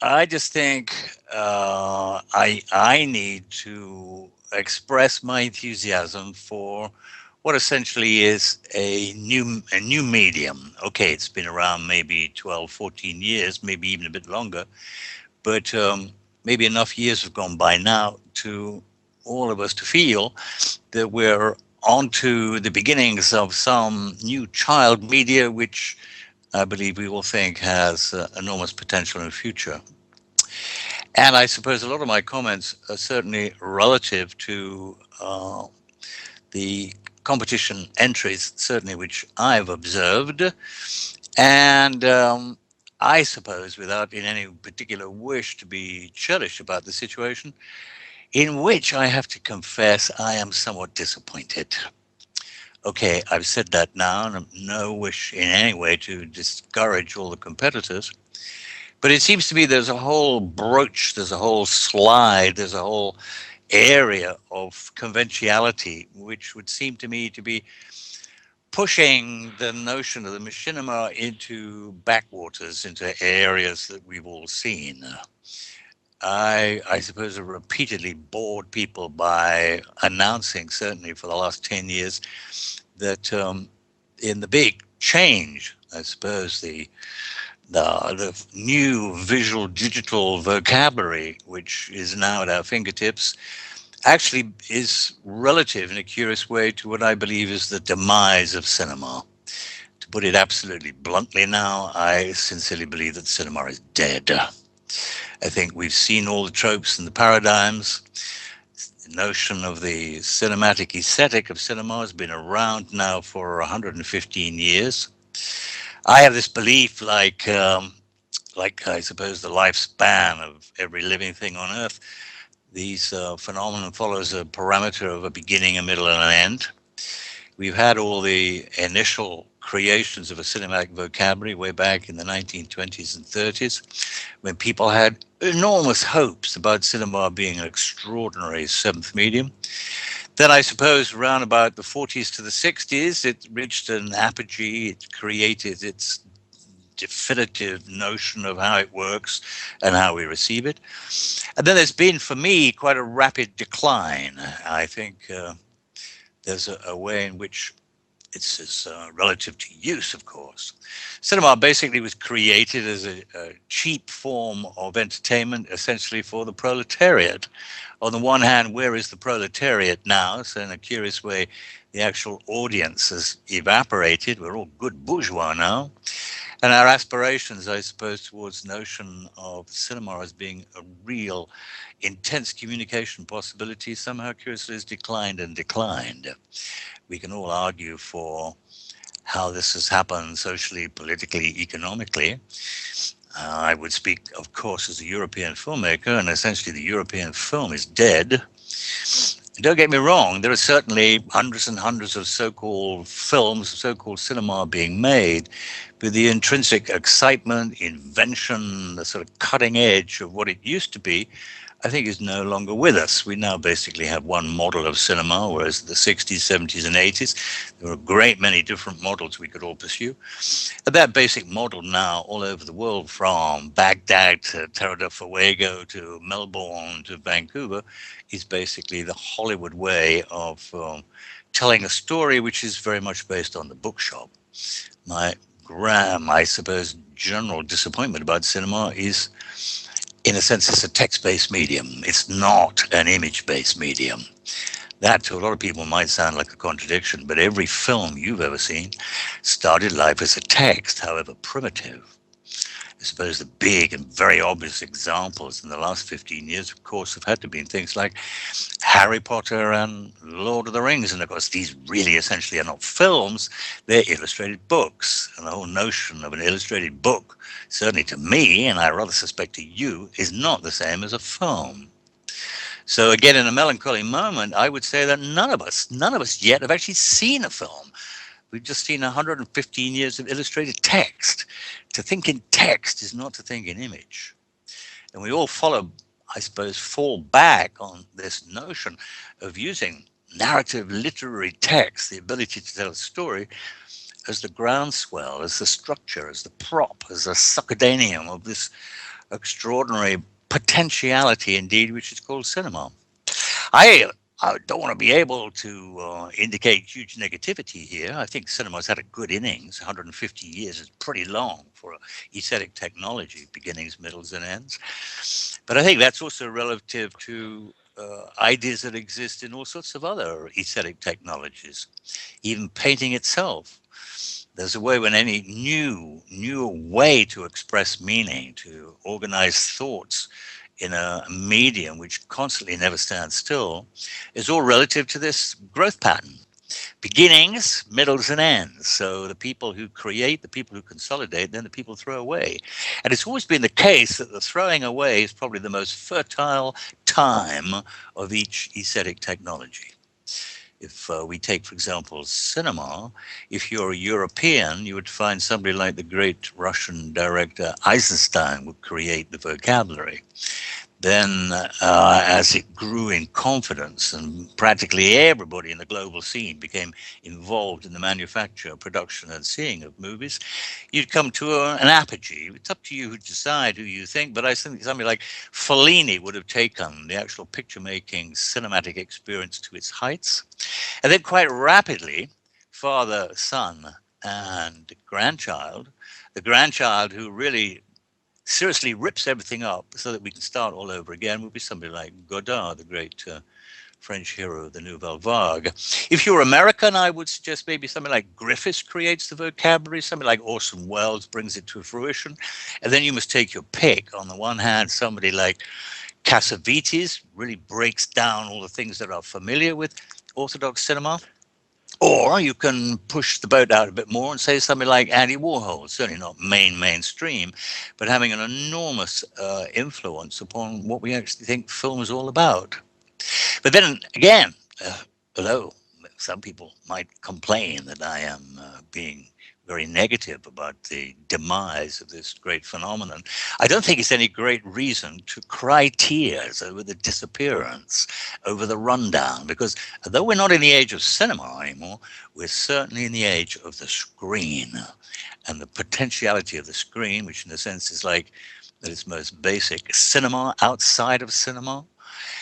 I just think I need to express my enthusiasm for what essentially is a new medium. Okay, it's been around maybe 12, 14 years, maybe even a bit longer, but maybe enough years have gone by now to all of us to feel that we're onto the beginnings of some new child media, which I believe we all think has enormous potential in the future. And I suppose a lot of my comments are certainly relative to the competition entries, certainly which I've observed. And I suppose, without in any particular wish to be churlish about the situation, in which I have to confess I am somewhat disappointed. Okay, I've said that now, and I've no wish in any way to discourage all the competitors. But it seems to me there's a whole broach, there's a whole slide, there's a whole area of conventionality, which would seem to me to be pushing the notion of the machinima into backwaters, into areas that we've all seen. I suppose have repeatedly bored people by announcing, certainly for the last 10 years, that in the big change, I suppose the new visual digital vocabulary, which is now at our fingertips, actually is relative in a curious way to what I believe is the demise of cinema. To put it absolutely bluntly now, I sincerely believe that cinema is dead. I think we've seen all the tropes and the paradigms. The notion of the cinematic aesthetic of cinema has been around now for 115 years. I have this belief, like I suppose the lifespan of every living thing on Earth, these phenomenon follows a parameter of a beginning, a middle, and an end. We've had all the initial creations of a cinematic vocabulary way back in the 1920s and 30s, when people had enormous hopes about cinema being an extraordinary seventh medium. Then I suppose around about the 40s to the 60s, it reached an apogee. It created its definitive notion of how it works and how we receive it. And then there's been, for me, quite a rapid decline. I think there's a way in which it's relative to use, of course. Cinema basically was created as a cheap form of entertainment, essentially for the proletariat. On the one hand, where is the proletariat now? So, in a curious way, the actual audience has evaporated. We're all good bourgeois now. And our aspirations, I suppose, towards the notion of cinema as being a real intense communication possibility somehow curiously has declined and declined. We can all argue for how this has happened socially, politically, economically. I would speak, of course, as a European filmmaker, and essentially the European film is dead. Don't get me wrong, there are certainly hundreds and hundreds of so called films, so called cinema being made, but the intrinsic excitement, invention, the sort of cutting edge of what it used to be, I think is no longer with us. We now basically have one model of cinema, whereas in the 60s, 70s, and 80s, there were a great many different models we could all pursue. And that basic model now, all over the world, from Baghdad to Terra del Fuego to Melbourne to Vancouver, is basically the Hollywood way of telling a story which is very much based on the bookshop. My I suppose, general disappointment about cinema is, in a sense, it's a text-based medium. It's not an image-based medium. That, to a lot of people, might sound like a contradiction, but every film you've ever seen started life as a text, however primitive. I suppose the big and very obvious examples in the last 15 years, of course, have had to be things like Harry Potter and Lord of the Rings. And of course, these really essentially are not films, they're illustrated books. And the whole notion of an illustrated book, certainly to me, and I rather suspect to you, is not the same as a film. So again, in a melancholy moment, I would say that none of us yet have actually seen a film. We've just seen 115 years of illustrated text. To think in text is not to think in image. And we all follow, I suppose, fall back on this notion of using narrative literary text, the ability to tell a story, as the groundswell, as the structure, as the prop, as a succedaneum of this extraordinary potentiality indeed, which is called cinema. I I don't want to be able to indicate huge negativity here. I think cinema's had a good innings. 150 years is pretty long for aesthetic technology, beginnings, middles, and ends. But I think that's also relative to ideas that exist in all sorts of other aesthetic technologies, even painting itself. There's a way when any new way to express meaning, to organize thoughts in a medium which constantly never stands still, is all relative to this growth pattern. Beginnings, middles, and ends. So the people who create, the people who consolidate, then the people throw away. And it's always been the case that the throwing away is probably the most fertile time of each aesthetic technology. If we take, for example, cinema, if you're a European, you would find somebody like the great Russian director Eisenstein would create the vocabulary. Then, as it grew in confidence and practically everybody in the global scene became involved in the manufacture, production, and seeing of movies, you'd come to an apogee. It's up to you to decide who you think, but I think somebody like Fellini would have taken the actual picture making cinematic experience to its heights. And then, quite rapidly, father, son, and grandchild, the grandchild who really seriously rips everything up so that we can start all over again would be somebody like Godard, the great French hero of the Nouvelle Vague. If you're American, I would suggest maybe something like Griffiths creates the vocabulary, something like Orson Welles brings it to fruition. And then you must take your pick. On the one hand, somebody like Cassavetes really breaks down all the things that are familiar with Orthodox cinema. Or you can push the boat out a bit more and say something like Andy Warhol, certainly not mainstream, but having an enormous influence upon what we actually think film is all about. But then again, although some people might complain that I am being very negative about the demise of this great phenomenon, I don't think it's any great reason to cry tears over the disappearance, over the rundown, because though we're not in the age of cinema anymore, we're certainly in the age of the screen. And the potentiality of the screen, which in a sense is like at its most basic cinema outside of cinema,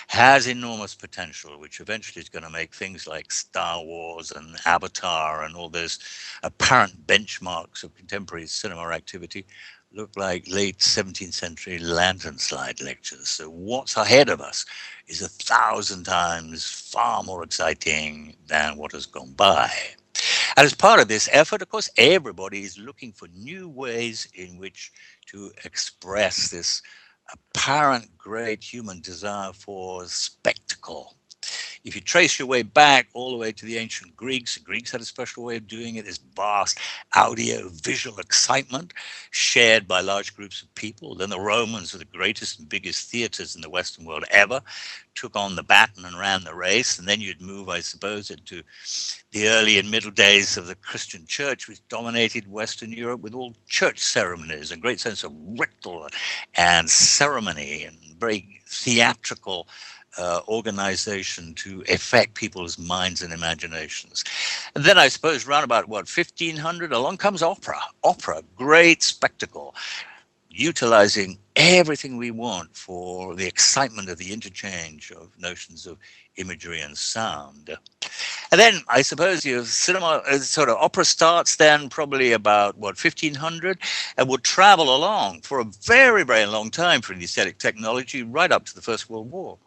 has enormous potential, which eventually is going to make things like Star Wars and Avatar and all those apparent benchmarks of contemporary cinema activity look like late 17th century lantern slide lectures. So what's ahead of us is 1,000 times far more exciting than what has gone by. And as part of this effort, of course, everybody is looking for new ways in which to express this apparent great human desire for spectacle. If you trace your way back all the way to the ancient Greeks, the Greeks had a special way of doing it, this vast audio visual excitement shared by large groups of people. Then the Romans, were the greatest and biggest theaters in the Western world ever, took on the baton and ran the race. And then you'd move, I suppose, into the early and middle days of the Christian church, which dominated Western Europe with all church ceremonies, a great sense of ritual and ceremony and very theatrical organization to affect people's minds and imaginations. And then I suppose around about what 1500, along comes opera. Opera, great spectacle, utilizing everything we want for the excitement of the interchange of notions of imagery and sound. And then I suppose you have cinema, sort of opera starts then probably about what 1500 and would travel along for a very, very long time for the aesthetic technology right up to the First World War.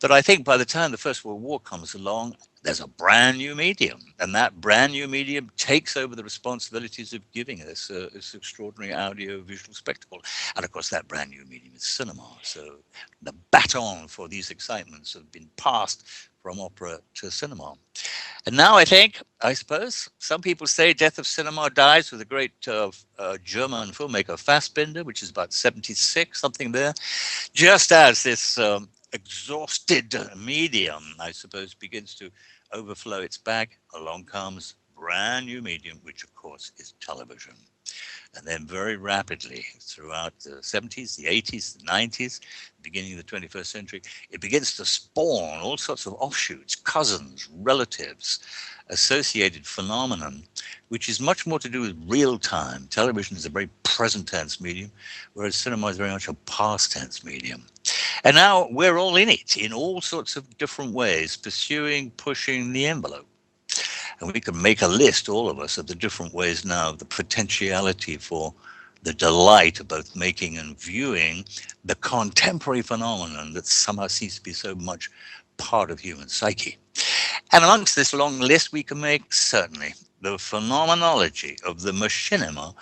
But I think by the time the First World War comes along, there's a brand new medium, and that brand new medium takes over the responsibilities of giving us this extraordinary audio visual spectacle. And of course, that brand new medium is cinema. So the baton for these excitements have been passed from opera to cinema. And now I think, I suppose, some people say Death of Cinema dies with the great German filmmaker Fassbinder, which is about 76, something there, just as this exhausted medium, I suppose, begins to overflow its bag, along comes brand new medium, which of course is television. And then very rapidly throughout the 70s, the 80s, the 90s, beginning of the 21st century, it begins to spawn all sorts of offshoots, cousins, relatives, associated phenomenon, which is much more to do with real time. Television is a very present tense medium, whereas cinema is very much a past tense medium. And now we're all in it in all sorts of different ways, pursuing, pushing the envelope. And we can make a list, all of us, of the different ways now of the potentiality for the delight of both making and viewing the contemporary phenomenon that somehow seems to be so much part of human psyche. And amongst this long list, we can make certainly the phenomenology of the machinima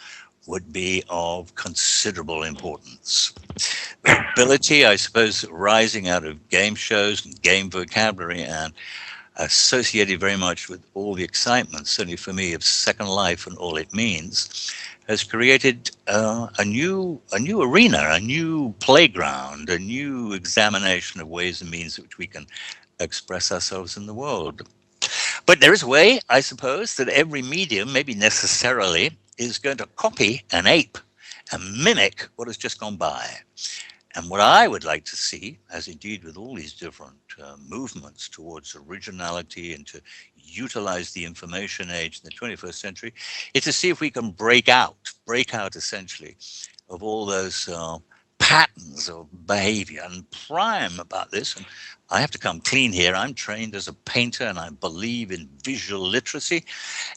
would be of considerable importance. The ability, I suppose, rising out of game shows and game vocabulary and associated very much with all the excitement, certainly for me, of Second Life and all it means, has created a new arena, a new playground, a new examination of ways and means in which we can express ourselves in the world. But there is a way, I suppose, that every medium, maybe necessarily, is going to copy and ape and mimic what has just gone by. And what I would like to see, as indeed with all these different movements towards originality and to utilize the information age in the 21st century, is to see if we can break out essentially of all those patterns of behavior. And prime about this, and I have to come clean here, I'm trained as a painter and I believe in visual literacy.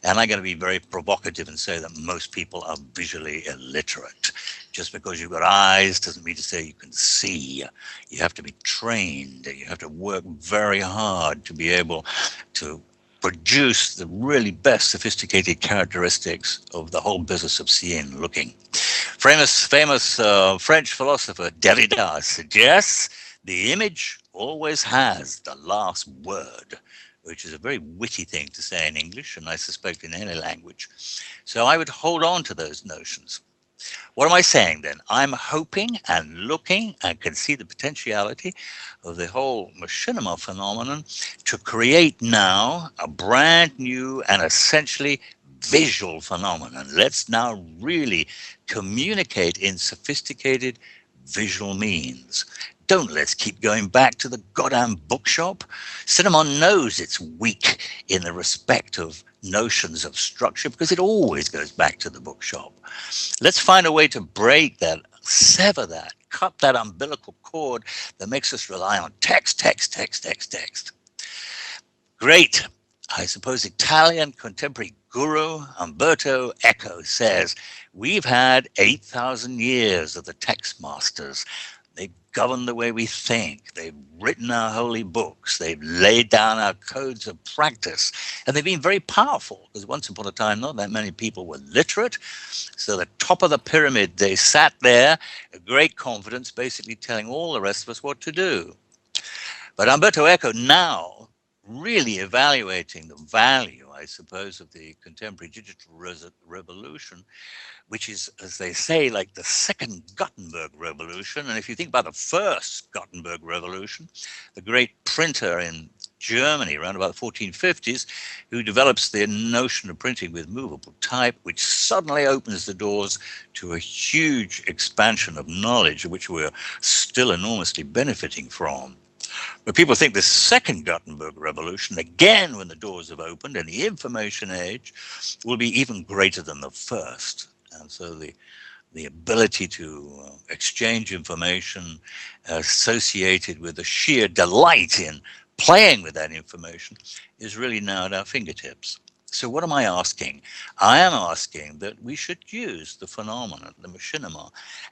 And I'm going to be very provocative and say that most people are visually illiterate. Just because you've got eyes doesn't mean to say you can see. You have to be trained. You have to work very hard to be able to produce the really best sophisticated characteristics of the whole business of seeing, looking. Famous French philosopher Derrida suggests the image always has the last word, which is a very witty thing to say in English, and I suspect in any language. So I would hold on to those notions. What am I saying then? I'm hoping and looking and can see the potentiality of the whole machinima phenomenon to create now a brand new and essentially visual phenomenon. Let's now really communicate in sophisticated visual means. Don't let's keep going back to the goddamn bookshop. Cinema knows it's weak in the respect of notions of structure because it always goes back to the bookshop. Let's find a way to break that, sever that, cut that umbilical cord that makes us rely on text, text, text, text, text. Great. I suppose Italian contemporary guru Umberto Eco says, we've had 8,000 years of the text masters. They've governed the way we think. They've written our holy books. They've laid down our codes of practice. And they've been very powerful because once upon a time, not that many people were literate. So the top of the pyramid, they sat there, a great confidence, basically telling all the rest of us what to do. But Umberto Eco now really evaluating the value, I suppose, of the contemporary digital revolution, which is, as they say, like the second Gutenberg revolution. And if you think about the first Gutenberg revolution, the great printer in Germany around about the 1450s, who develops the notion of printing with movable type, which suddenly opens the doors to a huge expansion of knowledge, which we're still enormously benefiting from. But people think the second Gutenberg revolution, again, when the doors have opened and the information age, will be even greater than the first. And so the ability to exchange information associated with the sheer delight in playing with that information is really now at our fingertips. So what am I asking? I am asking that we should use the phenomenon, the machinima,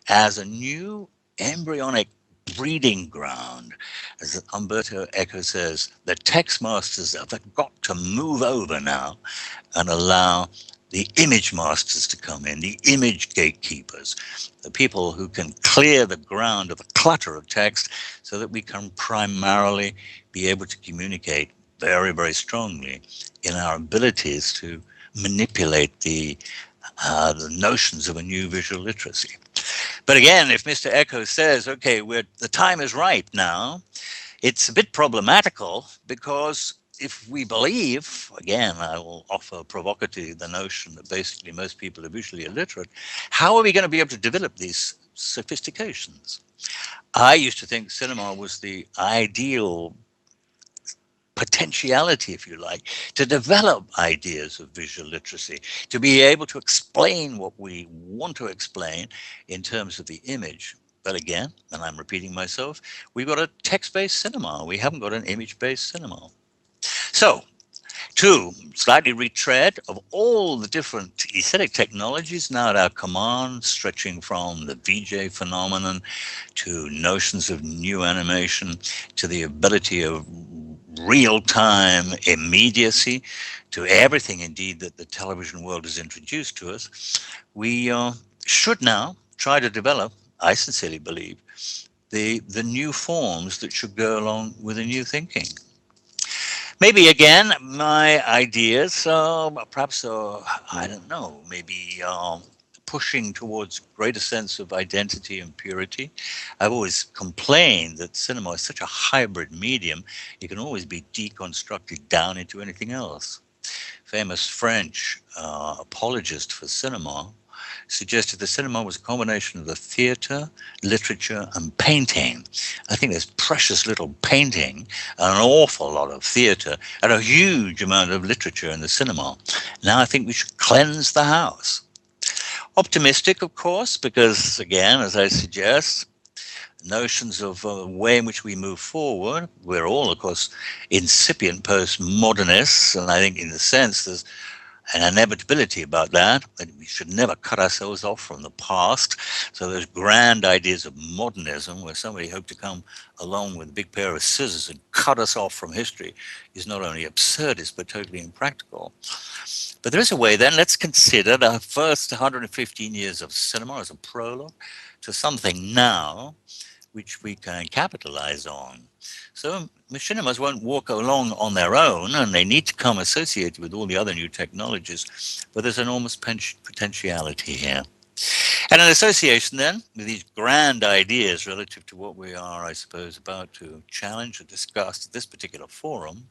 as a new embryonic breeding ground. As Umberto Eco says, the text masters have got to move over now and allow the image masters to come in, the image gatekeepers, the people who can clear the ground of the clutter of text so that we can primarily be able to communicate very, very strongly in our abilities to manipulate the notions of a new visual literacy. But again, if Mr. Eco says, okay, the time is right now, it's a bit problematical because if we believe, again, I will offer provocatively the notion that basically most people are visually illiterate, how are we going to be able to develop these sophistications? I used to think cinema was the ideal potentiality, if you like, to develop ideas of visual literacy, to be able to explain what we want to explain in terms of the image. But again, and I'm repeating myself, we've got a text based cinema. We haven't got an image based cinema. So, to slightly retread of all the different aesthetic technologies now at our command, stretching from the VJ phenomenon to notions of new animation to the ability of real time immediacy to everything indeed that the television world has introduced to us, we should now try to develop, I sincerely believe, the new forms that should go along with the new thinking. Maybe again, my ideas, perhaps, I don't know, maybe pushing towards greater sense of identity and purity. I've always complained that cinema is such a hybrid medium, it can always be deconstructed down into anything else. Famous French apologist for cinema suggested the cinema was a combination of the theater, literature, and painting. I think there's precious little painting, an awful lot of theater, and a huge amount of literature in the cinema. Now I think we should cleanse the house. Optimistic, of course, because again, as I suggest, notions of a way in which we move forward. We're all, of course, incipient postmodernists, and I think, in a sense, there's an inevitability about that. That we should never cut ourselves off from the past. So those grand ideas of modernism, where somebody hoped to come along with a big pair of scissors and cut us off from history, is not only absurdist but totally impractical. But there is a way. Then let's consider the first 115 years of cinema as a prologue to something now which we can capitalize on. So machinimas won't walk along on their own, and they need to come associated with all the other new technologies. But there's enormous potentiality here. And an association then with these grand ideas relative to what we are, I suppose, about to challenge or discuss at this particular forum,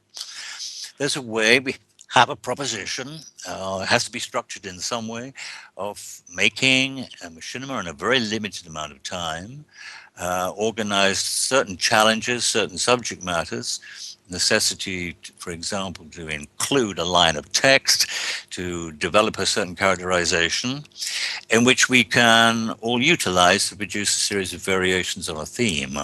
there's a way we have a proposition, it has to be structured in some way, of making a machinima in a very limited amount of time, organized certain challenges, certain subject matters, necessity, for example, to include a line of text, to develop a certain characterization, in which we can all utilize to produce a series of variations on a theme.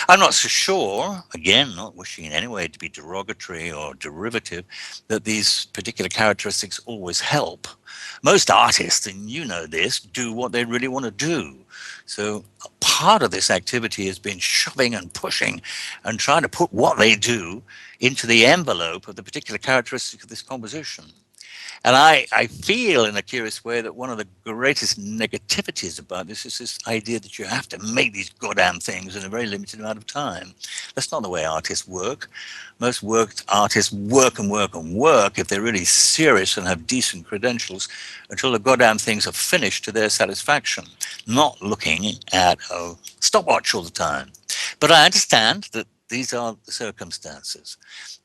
I'm not so sure, again, not wishing in any way to be derogatory or derivative, that these particular characteristics always help. Most artists, and you know this, do what they really want to do. So part of this activity has been shoving and pushing and trying to put what they do into the envelope of the particular characteristic of this composition. And I feel in a curious way that one of the greatest negativities about this is this idea that you have to make these goddamn things in a very limited amount of time. That's not the way artists work. Most artists work and work and work if they're really serious and have decent credentials until the goddamn things are finished to their satisfaction, not looking at a stopwatch all the time. But I understand that these are the circumstances,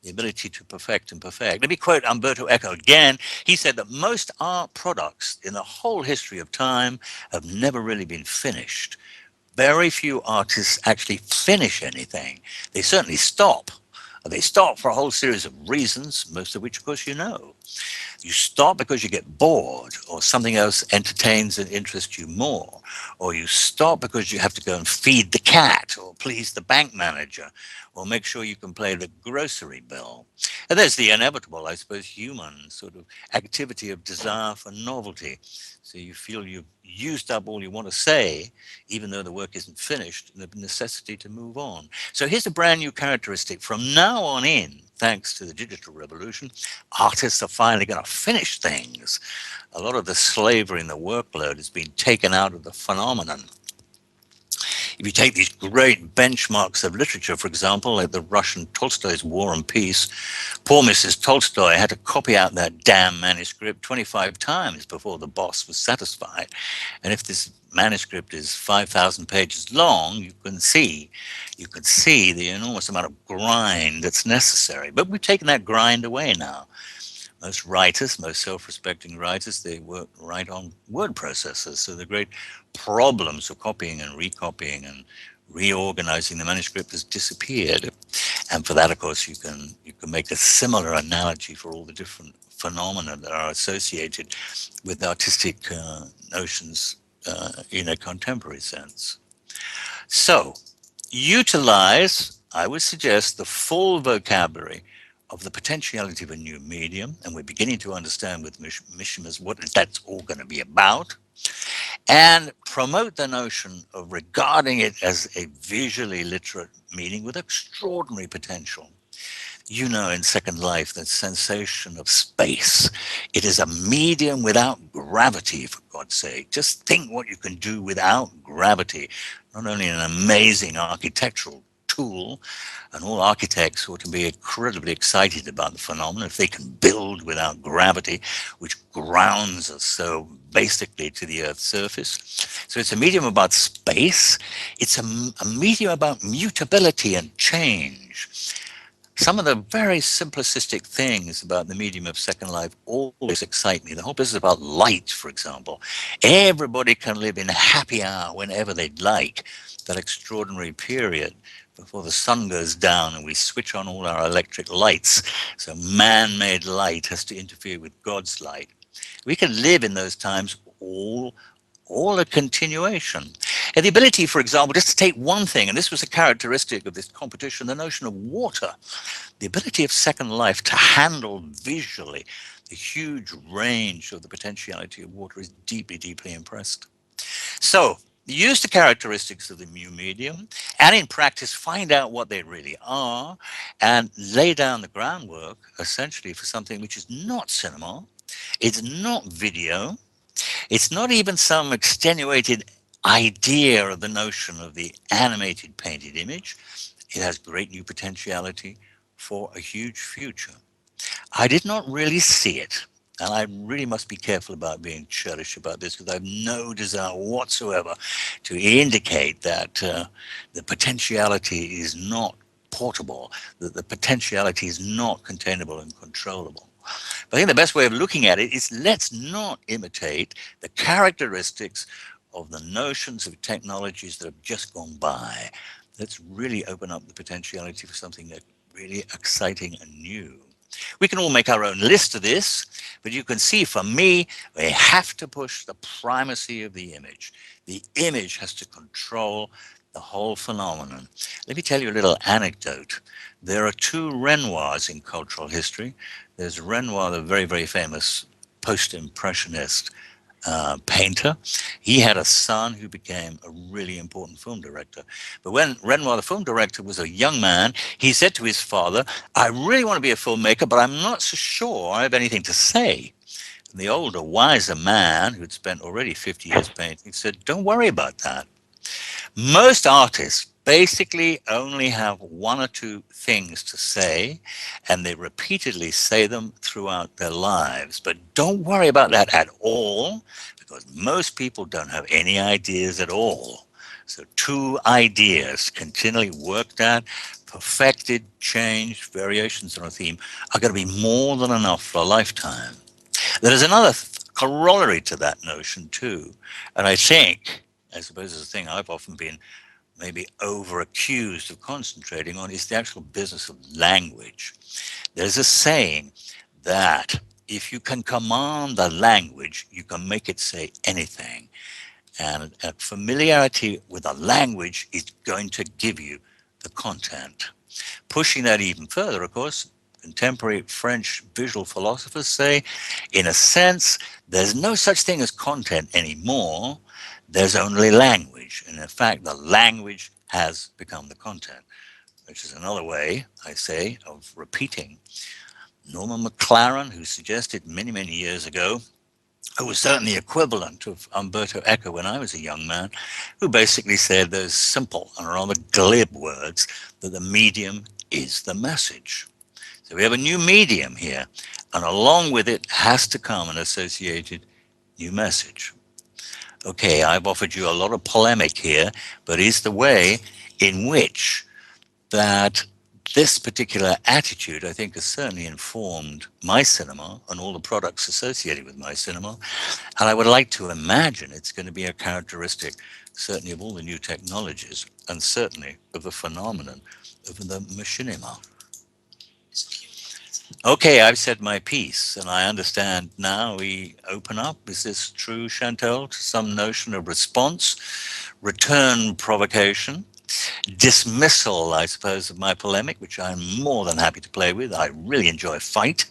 the ability to perfect and perfect. Let me quote Umberto Eco again. He said that most art products in the whole history of time have never really been finished. Very few artists actually finish anything. They certainly stop. They stop for a whole series of reasons, most of which, of course, you know. You stop because you get bored, or something else entertains and interests you more, or you stop because you have to go and feed the cat, or please the bank manager, or make sure you can pay the grocery bill. And there's the inevitable, I suppose, human sort of activity of desire for novelty. So you feel you've used up all you want to say, even though the work isn't finished, and the necessity to move on. So here's a brand new characteristic. From now on in, thanks to the digital revolution, artists are finally going to finish things. A lot of the slavery in the workload has been taken out of the phenomenon. If you take these great benchmarks of literature, for example, like the Russian Tolstoy's War and Peace, poor Mrs. Tolstoy had to copy out that damn manuscript 25 times before the boss was satisfied. And if this manuscript is 5,000 pages long, you can see the enormous amount of grind that's necessary. But we've taken that grind away now. Most writers, most self-respecting writers, they work right on word processors. So the great problems of copying and recopying and reorganizing the manuscript has disappeared. And for that, of course, you can make a similar analogy for all the different phenomena that are associated with artistic notions in a contemporary sense. So utilize, I would suggest, the full vocabulary of the potentiality of a new medium, and we're beginning to understand with Mishimas what that's all going to be about, and promote the notion of regarding it as a visually literate medium with extraordinary potential. You know, in Second Life, that sensation of space. It is a medium without gravity, for God's sake. Just think what you can do without gravity. Not only an amazing architectural tool, and all architects ought to be incredibly excited about the phenomenon if they can build without gravity, which grounds us so basically to the Earth's surface. So it's a medium about space. It's a medium about mutability and change. Some of the very simplistic things about the medium of Second Life always excite me. The whole business about light, for example. Everybody can live in happy hour whenever they'd like. That extraordinary period before the sun goes down and we switch on all our electric lights. So man-made light has to interfere with God's light. We can live in those times all a continuation. And the ability, for example, just to take one thing, and this was a characteristic of this competition, the notion of water, the ability of Second Life to handle visually the huge range of the potentiality of water is deeply, deeply impressed. So use the characteristics of the new medium and in practice find out what they really are and lay down the groundwork essentially for something which is not cinema, it's not video, it's not even some extenuated idea of the notion of the animated painted image. It has great new potentiality for a huge future. I did not really see it. And I really must be careful about being churlish about this because I have no desire whatsoever to indicate that the potentiality is not portable, that the potentiality is not containable and controllable. But I think the best way of looking at it is let's not imitate the characteristics of the notions of technologies that have just gone by. Let's really open up the potentiality for something that really exciting and new. We can all make our own list of this, but you can see for me, we have to push the primacy of the image. The image has to control the whole phenomenon. Let me tell you a little anecdote. There are two Renoirs in cultural history. There's Renoir, the very, very famous post-impressionist painter. He had a son who became a really important film director. But when Renoir, the film director, was a young man, he said to his father, I really want to be a filmmaker, but I'm not so sure I have anything to say. And the older, wiser man, who'd spent already 50 years painting, said, don't worry about that. Most artists basically only have one or two things to say, and they repeatedly say them throughout their lives. But don't worry about that at all, because most people don't have any ideas at all. So two ideas continually worked at, perfected, changed, variations on a theme are going to be more than enough for a lifetime. There is another corollary to that notion too, and I suppose is a thing I've often been maybe over accused of concentrating on is the actual business of language. There's a saying that if you can command the language, you can make it say anything. And a familiarity with a language is going to give you the content. Pushing that even further, of course, contemporary French visual philosophers say, in a sense, there's no such thing as content anymore. There's only language. And in fact, the language has become the content, which is another way, I say, of repeating Norman McLaren, who suggested many, many years ago who was certainly equivalent of Umberto Eco when I was a young man, who basically said those simple and rather glib words that the medium is the message. So we have a new medium here, and along with it has to come an associated new message. Okay, I've offered you a lot of polemic here, but is the way in which that this particular attitude, I think, has certainly informed my cinema and all the products associated with my cinema. And I would like to imagine it's going to be a characteristic, certainly of all the new technologies, and certainly of the phenomenon of the machinima. Okay, I've said my piece, and I understand now we open up. Is this true, Chantal, to some notion of response, return provocation, dismissal, I suppose, of my polemic, which I'm more than happy to play with. I really enjoy a fight.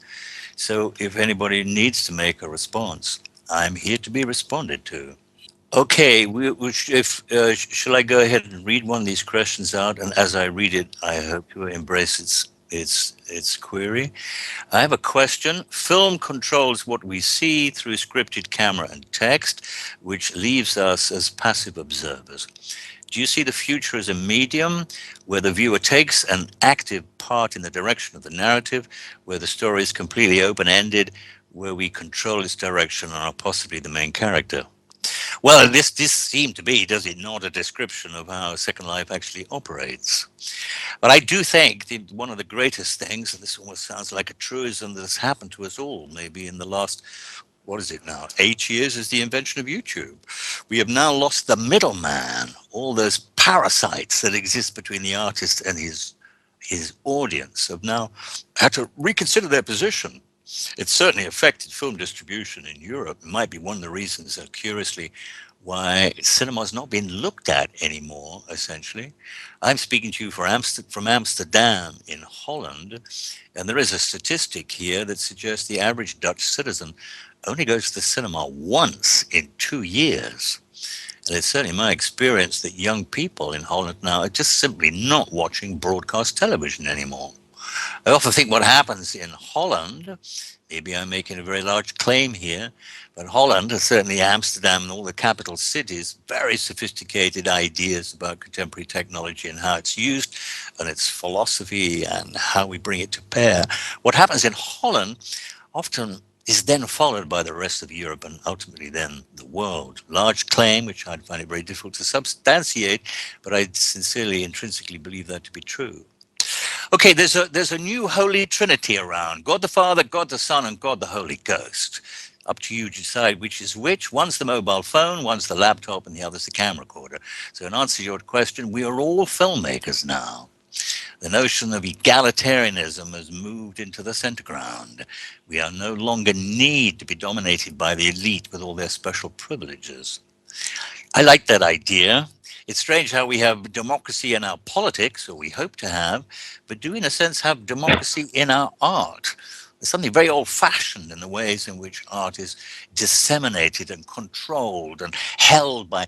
So if anybody needs to make a response, I'm here to be responded to. Okay, shall I go ahead and read one of these questions out? And as I read it, I hope you embrace its query. I have a question. Film controls what we see through scripted camera and text, which leaves us as passive observers. Do you see the future as a medium where the viewer takes an active part in the direction of the narrative, where the story is completely open ended, where we control its direction and are possibly the main character? Well, this seemed to be, does it not, a description of how Second Life actually operates? But I do think one of the greatest things, and this almost sounds like a truism that has happened to us all, maybe in the last, what is it now, 8 years, is the invention of YouTube. We have now lost the middleman, all those parasites that exist between the artist and his audience have now had to reconsider their position. It certainly affected film distribution in Europe. It might be one of the reasons, curiously, why cinema has not been looked at anymore, essentially. I'm speaking to you from Amsterdam in Holland, and there is a statistic here that suggests the average Dutch citizen only goes to the cinema once in 2 years. And it's certainly my experience that young people in Holland now are just simply not watching broadcast television anymore. I often think what happens in Holland, maybe I'm making a very large claim here, but Holland, and certainly Amsterdam and all the capital cities, very sophisticated ideas about contemporary technology and how it's used and its philosophy and how we bring it to bear. What happens in Holland often is then followed by the rest of Europe and ultimately then the world. Large claim, which I'd find it very difficult to substantiate, but I sincerely, intrinsically believe that to be true. Okay, there's a new Holy Trinity around: God the Father, God the Son, and God the Holy Ghost. Up to you to decide which is which. One's the mobile phone, one's the laptop, and the other's the camera recorder. So in answer to your question, we are all filmmakers now. The notion of egalitarianism has moved into the center ground. We are no longer need to be dominated by the elite with all their special privileges. I like that idea. It's strange how we have democracy in our politics, or we hope to have, but do in a sense have democracy in our art. There's something very old fashioned in the ways in which art is disseminated and controlled and held by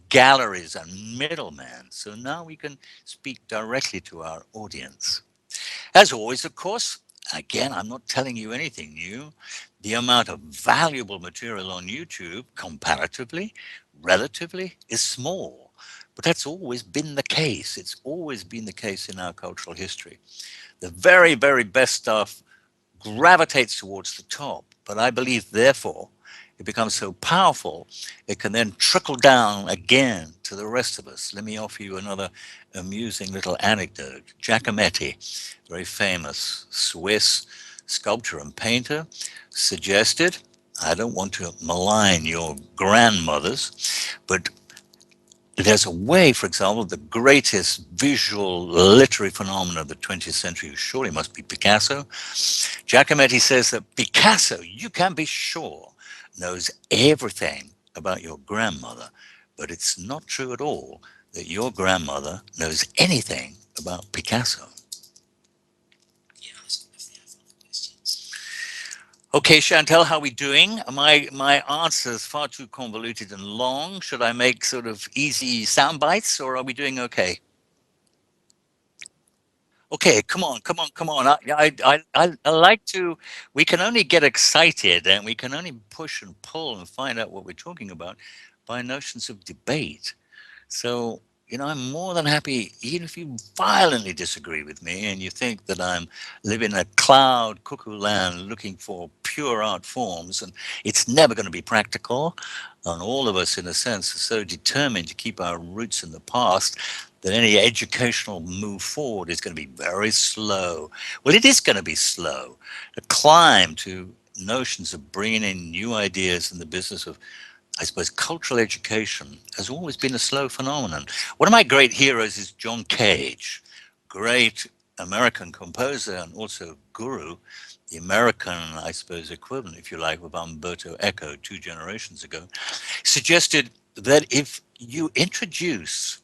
galleries and middlemen. So now we can speak directly to our audience. As always, of course, again, I'm not telling you anything new. The amount of valuable material on YouTube, comparatively, relatively, is small. But that's always been the case. It's always been the case in our cultural history. The very, very best stuff gravitates towards the top. But I believe, therefore, it becomes so powerful, it can then trickle down again to the rest of us. Let me offer you another amusing little anecdote. Giacometti, very famous Swiss sculptor and painter, suggested, I don't want to malign your grandmothers, but there's a way, for example, the greatest visual literary phenomenon of the 20th century surely must be Picasso. Giacometti says that Picasso, you can be sure, knows everything about your grandmother, but it's not true at all that your grandmother knows anything about Picasso. Okay, Chantel, how are we doing? My answer is far too convoluted and long. Should I make sort of easy sound bites, or are we doing okay? Okay, come on, come on, come on. I like to, we can only get excited and we can only push and pull and find out what we're talking about by notions of debate. So, I'm more than happy, even if you violently disagree with me and you think that I'm living in a cloud cuckoo land looking for pure art forms and it's never going to be practical. And all of us, in a sense, are so determined to keep our roots in the past that any educational move forward is going to be very slow. Well, it is going to be slow. The climb to notions of bringing in new ideas in the business of, I suppose, cultural education has always been a slow phenomenon. One of my great heroes is John Cage, great American composer and also guru, the American, I suppose, equivalent, if you like, of Umberto Eco 2 generations ago, suggested that if you introduce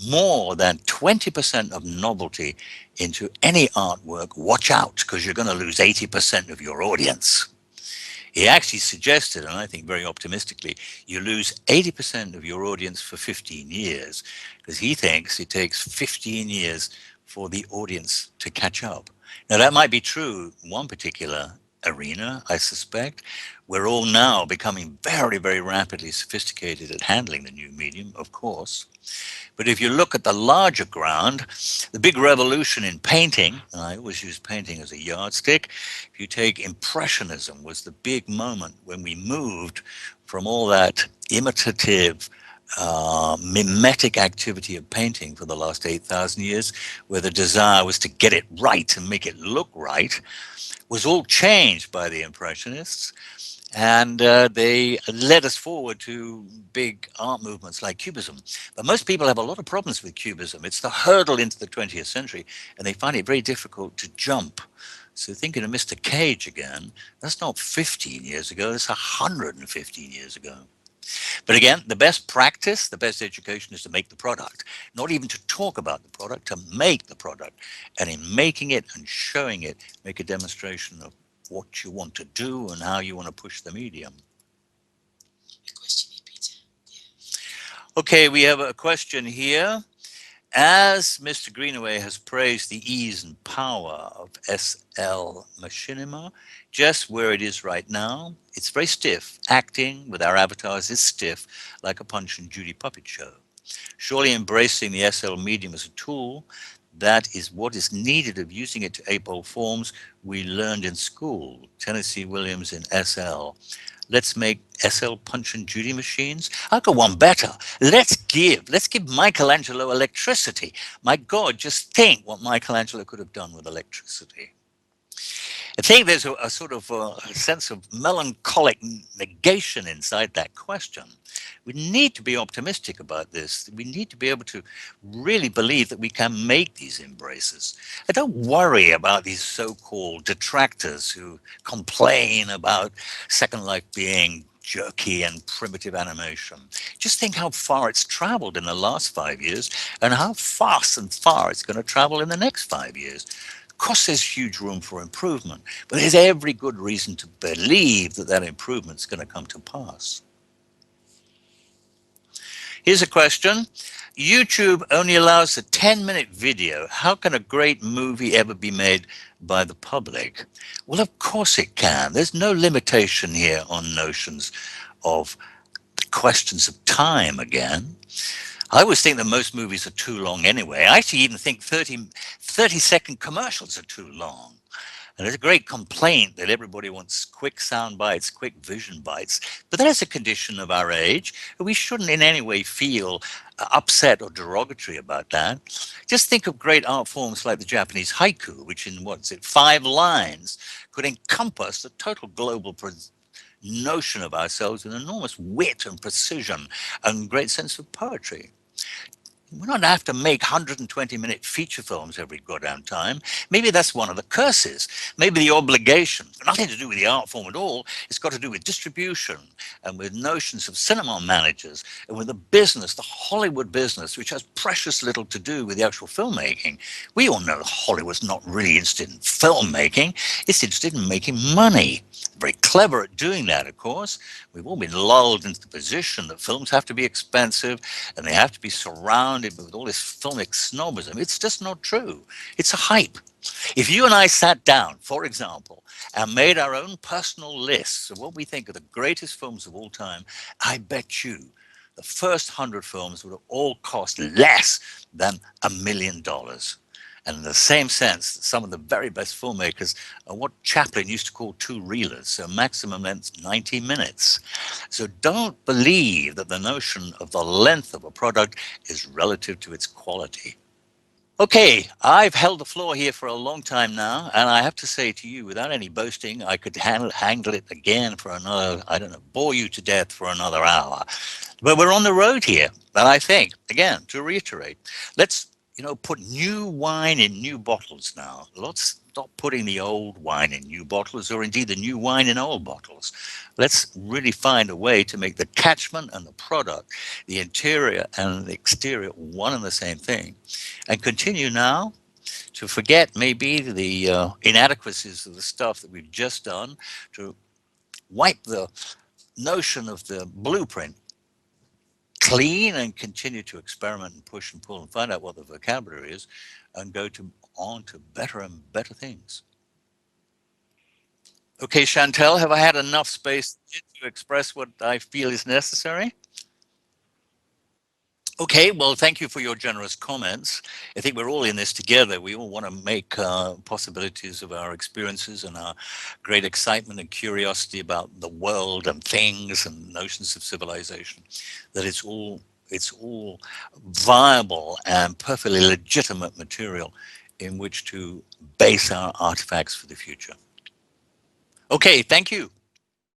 more than 20% of novelty into any artwork, watch out, because you're going to lose 80% of your audience. He actually suggested, and I think very optimistically, you lose 80% of your audience for 15 years, because he thinks it takes 15 years for the audience to catch up. Now, that might be true in one particular arena, I suspect. We're all now becoming very, very rapidly sophisticated at handling the new medium, of course. But if you look at the larger ground, the big revolution in painting, and I always use painting as a yardstick, if you take Impressionism, was the big moment when we moved from all that imitative, mimetic activity of painting for the last 8,000 years, where the desire was to get it right and make it look right, was all changed by the Impressionists, and they led us forward to big art movements like Cubism. But most people have a lot of problems with Cubism. It's the hurdle into the 20th century, and they find it very difficult to jump. So thinking of Mr. Cage again, that's not 15 years ago, that's 115 years ago. But again, the best practice, the best education is to make the product, not even to talk about the product, to make the product. And in making it and showing it, make a demonstration of what you want to do and how you want to push the medium. A question here, Peter. Okay, we have a question here. As Mr. Greenaway has praised the ease and power of SL Machinima, just where it is right now, it's very stiff. Acting with our avatars is stiff, like a Punch and Judy puppet show. Surely embracing the SL medium as a tool, that is what is needed of using it to APOL forms we learned in school. Tennessee Williams in SL. Let's make SL Punch and Judy machines. I'll go one better. Let's give Michelangelo electricity. My God, just think what Michelangelo could have done with electricity. I think there's a sort of a sense of melancholic negation inside that question. We need to be optimistic about this. We need to be able to really believe that we can make these embraces. I don't worry about these so-called detractors who complain about Second Life being jerky and primitive animation. Just think how far it's traveled in the last 5 years and how fast and far it's going to travel in the next 5 years. Of course, there's huge room for improvement, but there's every good reason to believe that that improvement is going to come to pass. Here's a question. YouTube only allows a 10-minute video. How can a great movie ever be made by the public? Well, of course it can. There's no limitation here on notions of questions of time again. I always think that most movies are too long anyway. I actually even think 30-second commercials are too long. And there's a great complaint that everybody wants quick sound bites, quick vision bites. But that is a condition of our age. We shouldn't in any way feel upset or derogatory about that. Just think of great art forms like the Japanese haiku, which in what's it, 5 lines could encompass the total global notion of ourselves with enormous wit and precision and great sense of poetry. We don't have to make 120-minute feature films every goddamn time. Maybe that's one of the curses. Maybe the obligation, nothing to do with the art form at all, it's got to do with distribution and with notions of cinema managers and with the business, the Hollywood business, which has precious little to do with the actual filmmaking. We all know Hollywood's not really interested in filmmaking, it's interested in making money. Very clever at doing that, of course. We've all been lulled into the position that films have to be expensive and they have to be surrounded with all this filmic snobism. It's just not true. It's a hype. If you and I sat down, for example, and made our own personal lists of what we think are the greatest films of all time, I bet you the first 100 films would have all cost less than $1 million. And in the same sense, some of the very best filmmakers are what Chaplin used to call two-reelers, so maximum length 90 minutes. So don't believe that the notion of the length of a product is relative to its quality. Okay, I've held the floor here for a long time now, and I have to say to you, without any boasting, I could handle it again for another, I don't know, bore you to death for another hour. But we're on the road here, and I think, again, to reiterate, let's put new wine in new bottles now. Let's stop putting the old wine in new bottles, or indeed the new wine in old bottles. Let's really find a way to make the catchment and the product, the interior and the exterior, one and the same thing, and continue now to forget maybe the inadequacies of the stuff that we've just done, to wipe the notion of the blueprint clean and continue to experiment and push and pull and find out what the vocabulary is and go to on to better and better things. Okay, Chantel, have I had enough space to express what I feel is necessary? Okay, well, thank you for your generous comments. I think we're all in this together. We all want to make possibilities of our experiences and our great excitement and curiosity about the world and things and notions of civilization. That it's all viable and perfectly legitimate material in which to base our artifacts for the future. Okay, thank you.